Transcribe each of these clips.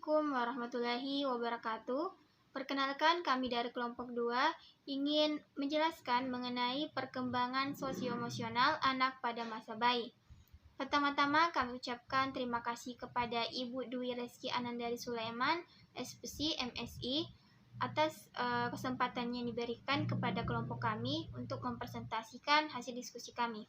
Assalamualaikum warahmatullahi wabarakatuh. Perkenalkan, kami dari kelompok 2 ingin menjelaskan mengenai perkembangan sosio-emosional anak pada masa bayi. Pertama-tama kami ucapkan terima kasih kepada Ibu Dwi Reski Anandari Sulaiman, SPSI, MSI, atas kesempatan yang diberikan kepada kelompok kami untuk mempresentasikan hasil diskusi kami.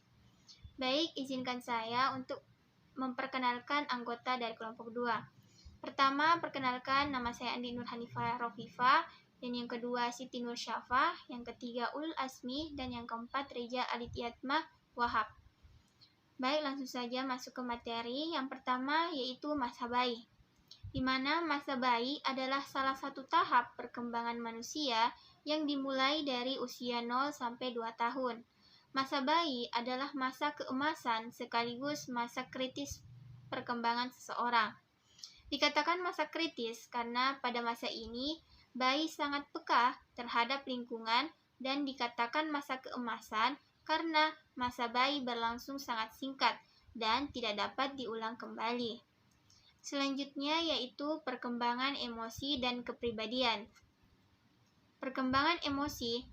Baik, izinkan saya untuk memperkenalkan anggota dari kelompok 2. Pertama, perkenalkan, nama saya Andi Nur Hanifah Rofifa, dan yang kedua Siti Nur Syafa, yang ketiga Ulul Asmi, dan yang keempat Reja Alitiatmah Wahab. Baik, langsung saja masuk ke materi. Yang pertama yaitu masa bayi, di mana masa bayi adalah salah satu tahap perkembangan manusia yang dimulai dari usia 0 sampai 2 tahun. Masa bayi adalah masa keemasan sekaligus masa kritis perkembangan seseorang. Dikatakan masa kritis karena pada masa ini bayi sangat peka terhadap lingkungan, dan dikatakan masa keemasan karena masa bayi berlangsung sangat singkat dan tidak dapat diulang kembali. Selanjutnya yaitu perkembangan emosi dan kepribadian. Perkembangan emosi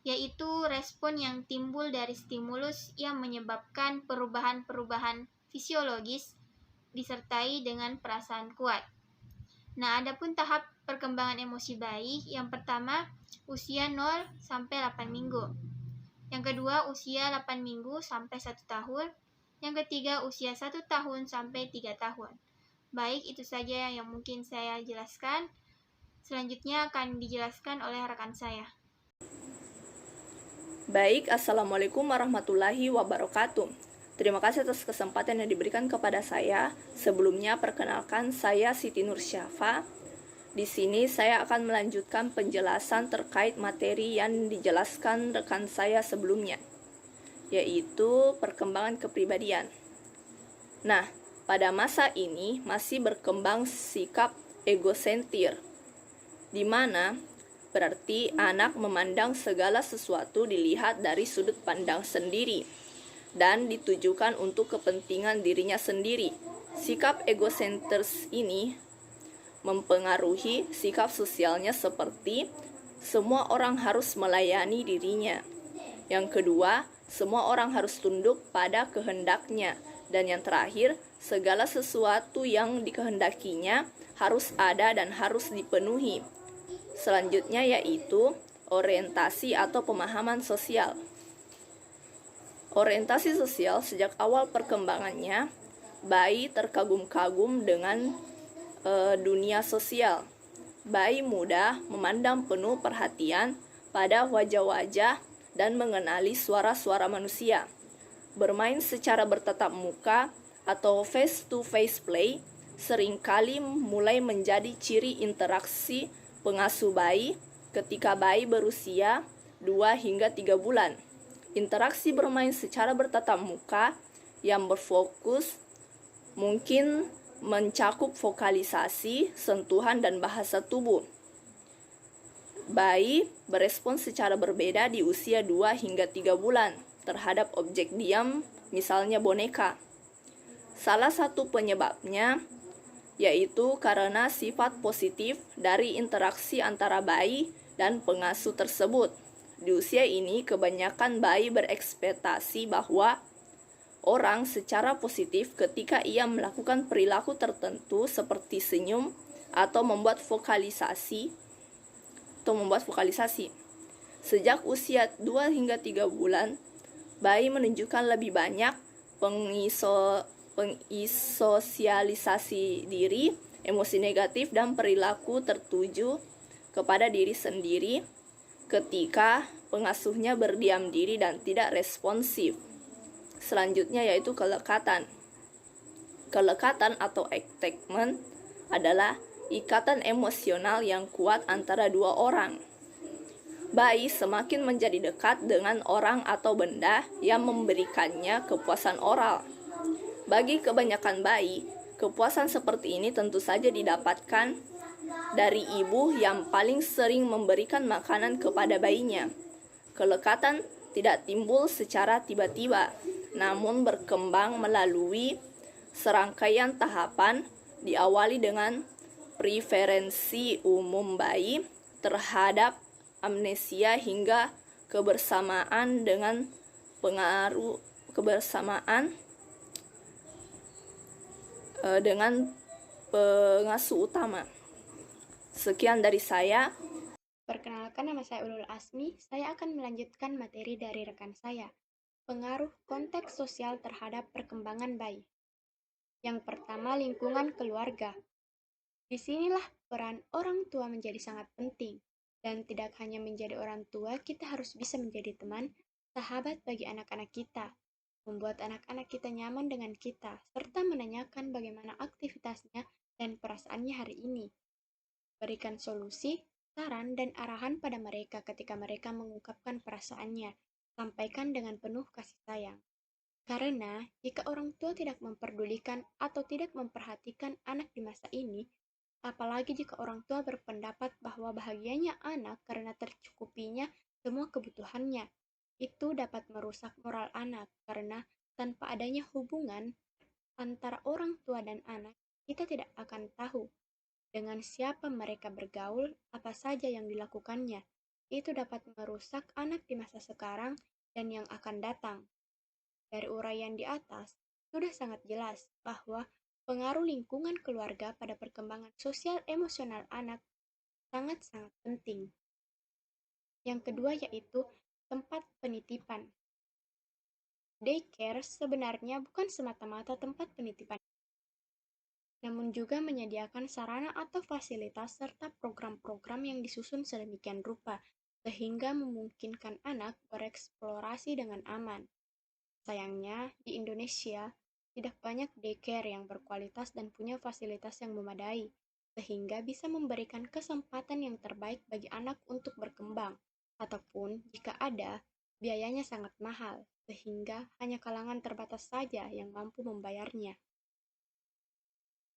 yaitu respon yang timbul dari stimulus yang menyebabkan perubahan-perubahan fisiologis disertai dengan perasaan kuat. Nah, adapun tahap perkembangan emosi bayi, yang pertama usia 0 sampai 8 minggu. Yang kedua usia 8 minggu sampai 1 tahun. Yang ketiga usia 1 tahun sampai 3 tahun. Baik, itu saja yang mungkin saya jelaskan. Selanjutnya akan dijelaskan oleh rekan saya. Baik, Assalamualaikum warahmatullahi wabarakatuh. Terima kasih atas kesempatan yang diberikan kepada saya. Sebelumnya, perkenalkan, saya Siti Nur Syafa. Di sini saya akan melanjutkan penjelasan terkait materi yang dijelaskan rekan saya sebelumnya, yaitu perkembangan kepribadian. Nah, pada masa ini masih berkembang sikap egosentrir, di mana berarti anak memandang segala sesuatu dilihat dari sudut pandang sendiri dan ditujukan untuk kepentingan dirinya sendiri. Sikap egosentris ini mempengaruhi sikap sosialnya seperti semua orang harus melayani dirinya. Yang kedua, semua orang harus tunduk pada kehendaknya. Dan yang terakhir, segala sesuatu yang dikehendakinya harus ada dan harus dipenuhi. Selanjutnya yaitu orientasi atau pemahaman sosial. Orientasi sosial sejak awal perkembangannya, bayi terkagum-kagum dengan dunia sosial. Bayi muda memandang penuh perhatian pada wajah-wajah dan mengenali suara-suara manusia. Bermain secara bertatap muka atau face-to-face play seringkali mulai menjadi ciri interaksi pengasuh bayi ketika bayi berusia 2 hingga 3 bulan. Interaksi bermain secara bertatap muka yang berfokus mungkin mencakup vokalisasi, sentuhan, dan bahasa tubuh. Bayi berespons secara berbeda di usia 2 hingga 3 bulan terhadap objek diam, misalnya boneka. Salah satu penyebabnya yaitu karena sifat positif dari interaksi antara bayi dan pengasuh tersebut. Di usia ini, kebanyakan bayi berekspektasi bahwa orang secara positif ketika ia melakukan perilaku tertentu seperti senyum atau membuat vokalisasi. Sejak usia 2 hingga 3 bulan, bayi menunjukkan lebih banyak pengisosialisasi diri, emosi negatif, dan perilaku tertuju kepada diri sendiri ketika pengasuhnya berdiam diri dan tidak responsif. Selanjutnya yaitu kelekatan. Kelekatan atau attachment adalah ikatan emosional yang kuat antara dua orang. Bayi semakin menjadi dekat dengan orang atau benda yang memberikannya kepuasan oral. Bagi kebanyakan bayi, kepuasan seperti ini tentu saja didapatkan dari ibu yang paling sering memberikan makanan kepada bayinya. Kelekatan tidak timbul secara tiba-tiba, namun berkembang melalui serangkaian tahapan, diawali dengan preferensi umum bayi terhadap amnesia hingga kebersamaan dengan pengaruh dengan pengasuh utama. Sekian dari saya. Perkenalkan, nama saya Ulul Asmi. Saya akan melanjutkan materi dari rekan saya. Pengaruh konteks sosial terhadap perkembangan bayi. Yang pertama, lingkungan keluarga. Disinilah peran orang tua menjadi sangat penting. Dan tidak hanya menjadi orang tua, kita harus bisa menjadi teman, sahabat bagi anak-anak kita. Membuat anak-anak kita nyaman dengan kita, serta menanyakan bagaimana aktivitasnya dan perasaannya hari ini. Berikan solusi, saran, dan arahan pada mereka ketika mereka mengungkapkan perasaannya. Sampaikan dengan penuh kasih sayang. Karena jika orang tua tidak memperdulikan atau tidak memperhatikan anak di masa ini, apalagi jika orang tua berpendapat bahwa bahagianya anak karena tercukupinya semua kebutuhannya, itu dapat merusak moral anak karena tanpa adanya hubungan antara orang tua dan anak, kita tidak akan tahu dengan siapa mereka bergaul, apa saja yang dilakukannya. Itu dapat merusak anak di masa sekarang dan yang akan datang. Dari uraian di atas, sudah sangat jelas bahwa pengaruh lingkungan keluarga pada perkembangan sosial emosional anak sangat-sangat penting. Yang kedua yaitu tempat penitipan. Daycare sebenarnya bukan semata-mata tempat penitipan, namun juga menyediakan sarana atau fasilitas serta program-program yang disusun sedemikian rupa, sehingga memungkinkan anak bereksplorasi dengan aman. Sayangnya, di Indonesia, tidak banyak daycare yang berkualitas dan punya fasilitas yang memadai, sehingga bisa memberikan kesempatan yang terbaik bagi anak untuk berkembang. Ataupun, jika ada, biayanya sangat mahal, sehingga hanya kalangan terbatas saja yang mampu membayarnya.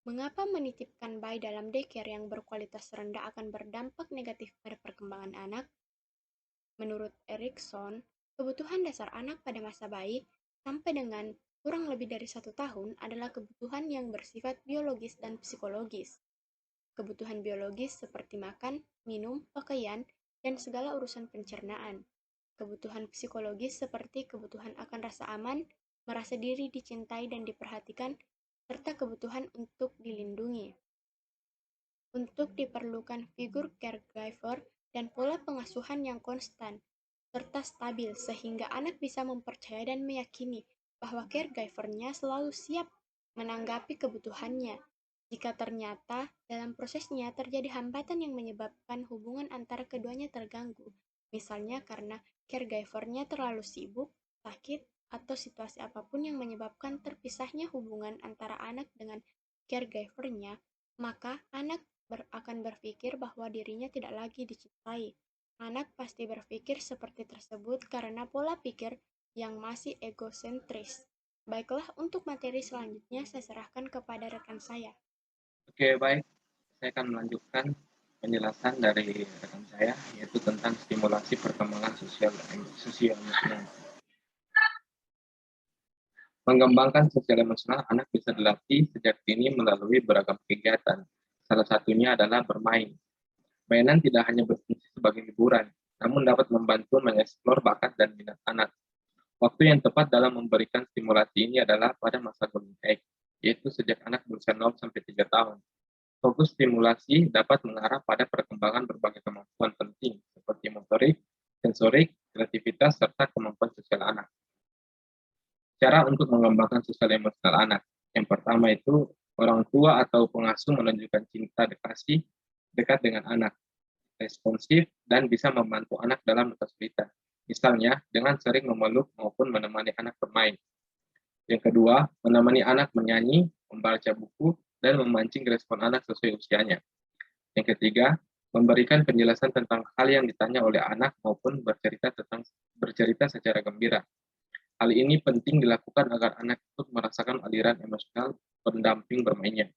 Mengapa menitipkan bayi dalam daycare yang berkualitas rendah akan berdampak negatif pada perkembangan anak? Menurut Erikson, kebutuhan dasar anak pada masa bayi sampai dengan kurang lebih dari 1 tahun adalah kebutuhan yang bersifat biologis dan psikologis. Kebutuhan biologis seperti makan, minum, pakaian, dan segala urusan pencernaan. Kebutuhan psikologis seperti kebutuhan akan rasa aman, merasa diri dicintai dan diperhatikan, serta kebutuhan untuk dilindungi. Untuk diperlukan figur caregiver dan pola pengasuhan yang konstan, serta stabil sehingga anak bisa mempercayai dan meyakini bahwa caregiver-nya selalu siap menanggapi kebutuhannya. Jika ternyata dalam prosesnya terjadi hambatan yang menyebabkan hubungan antara keduanya terganggu, misalnya karena caregiver-nya terlalu sibuk, sakit, atau situasi apapun yang menyebabkan terpisahnya hubungan antara anak dengan caregiver-nya, maka anak akan berpikir bahwa dirinya tidak lagi dicintai. Anak pasti berpikir seperti tersebut karena pola pikir yang masih egosentris. Baiklah, untuk materi selanjutnya saya serahkan kepada rekan saya. Oke, baik. Saya akan melanjutkan penjelasan dari rekan saya, yaitu tentang stimulasi perkembangan sosial emosional. Mengembangkan sosial emosional anak bisa dilatih sejak dini melalui beragam kegiatan. Salah satunya adalah bermain. Mainan tidak hanya berfungsi sebagai hiburan, namun dapat membantu mengeksplor bakat dan minat anak. Waktu yang tepat dalam memberikan stimulasi ini adalah pada masa growing age, yaitu sejak anak berusia 0-3 tahun. Fokus stimulasi dapat mengarah pada perkembangan berbagai kemampuan penting, seperti motorik, sensorik, kreativitas, serta kemampuan sosial anak. Cara untuk mengembangkan sosial emosional anak. Yang pertama itu, orang tua atau pengasuh menunjukkan cinta kasih dekat dengan anak, responsif, dan bisa membantu anak dalam kesulitan. Misalnya, dengan sering memeluk maupun menemani anak bermain. Yang kedua, menemani anak menyanyi, membaca buku, dan memancing respon anak sesuai usianya. Yang ketiga, memberikan penjelasan tentang hal yang ditanya oleh anak maupun bercerita secara gembira. Hal ini penting dilakukan agar anak itu merasakan aliran emosional pendamping bermainnya.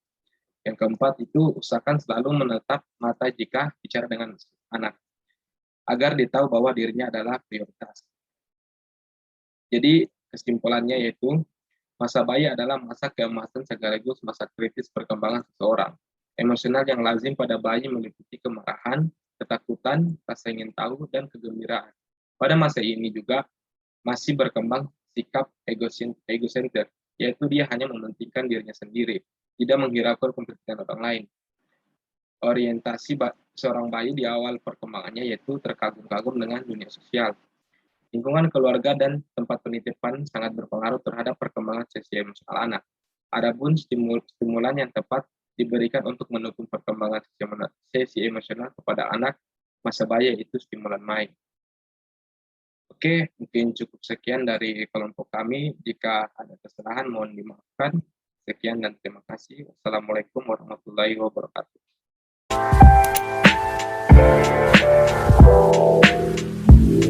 Yang keempat itu, usahakan selalu menatap mata jika bicara dengan anak, agar dia tahu bahwa dirinya adalah prioritas. Jadi, kesimpulannya yaitu, masa bayi adalah masa keemasan sekaligus masa kritis perkembangan seseorang. Emosional yang lazim pada bayi meliputi kemarahan, ketakutan, rasa ingin tahu, dan kegembiraan. Pada masa ini juga masih berkembang sikap egosenter, yaitu dia hanya mementingkan dirinya sendiri, tidak menghiraukan kepentingan orang lain. Orientasi seorang bayi di awal perkembangannya yaitu terkagum-kagum dengan dunia sosial. Lingkungan keluarga dan tempat penitipan sangat berpengaruh terhadap perkembangan sisi emosional anak. Adapun stimulan yang tepat diberikan untuk mendukung perkembangan sisi emosional kepada anak masa bayi yaitu stimulan main. Oke, mungkin cukup sekian dari kelompok kami. Jika ada kesalahan mohon dimaafkan. Sekian dan terima kasih. Wassalamualaikum warahmatullahi wabarakatuh.